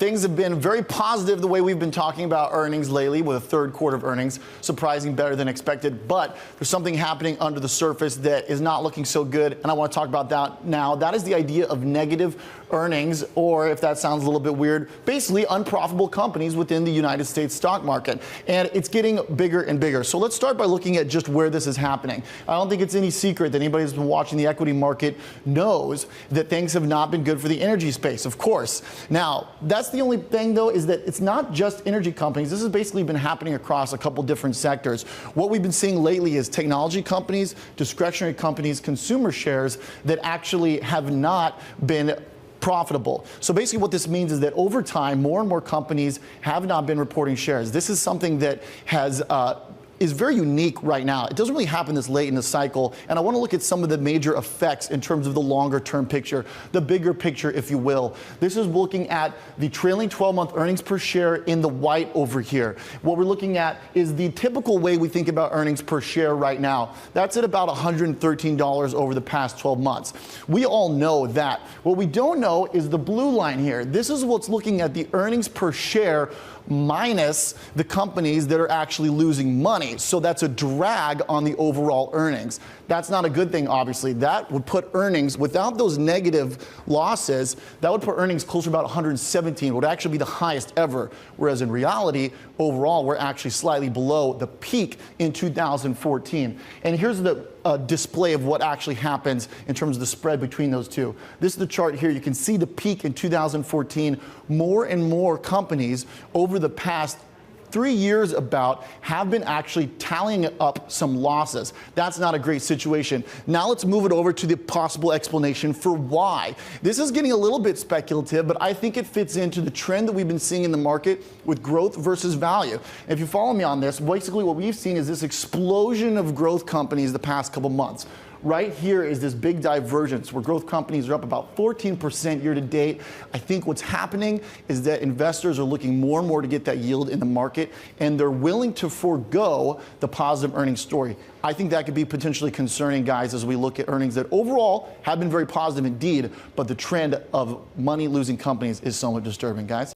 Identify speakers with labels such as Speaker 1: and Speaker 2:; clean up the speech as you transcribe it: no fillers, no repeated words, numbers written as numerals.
Speaker 1: things have been very positive the way we've been talking about earnings lately, with a third quarter of earnings surprising better than expected. But there's something happening under the surface that is not looking so good, and I want to talk about that now. That is the idea of negative earnings, or if that sounds a little bit weird, basically unprofitable companies within the United States stock market. And it's getting bigger and bigger. So let's start by looking at just where this is happening. I don't think it's any secret that anybody who's been watching the equity market knows that things have not been good for the energy space, of course. Now, that's the only thing, though, is that it's not just energy companies. This has basically been happening across a couple different sectors. What we've been seeing lately is technology companies, discretionary companies, consumer shares that actually have not been profitable. So basically what this means is that over time, more and more companies have not been reporting shares. This is something that is very unique right now. It doesn't really happen this late in the cycle, and I want to look at some of the major effects in terms of the longer term picture, the bigger picture, if you will. This is looking at the trailing 12-month earnings per share in the white over here. What we're looking at is the typical way we think about earnings per share right now. That's at about $113 over the past 12 months. We all know that. What we don't know is the blue line here. This is what's looking at the earnings per share minus the companies that are actually losing money. So that's a drag on the overall earnings. That's not a good thing, obviously. That would put earnings, without those negative losses, that would put earnings closer to about 117, would actually be the highest ever. Whereas in reality, overall, we're actually slightly below the peak in 2014. And here's the display of what actually happens in terms of the spread between those two. This is the chart here. You can see the peak in 2014. More and more companies over the past 3 years have been actually tallying up some losses. That's not a great situation. Now let's move it over to the possible explanation for why. This is getting a little bit speculative, but I think it fits into the trend that we've been seeing in the market with growth versus value. If you follow me on this, basically what we've seen is this explosion of growth companies the past couple months. Right here is this big divergence where growth companies are up about 14% year to date. I think what's happening is that investors are looking more and more to get that yield in the market, and they're willing to forego the positive earnings story. I think that could be potentially concerning, guys, as we look at earnings that overall have been very positive indeed, but the trend of money losing companies is somewhat disturbing, guys.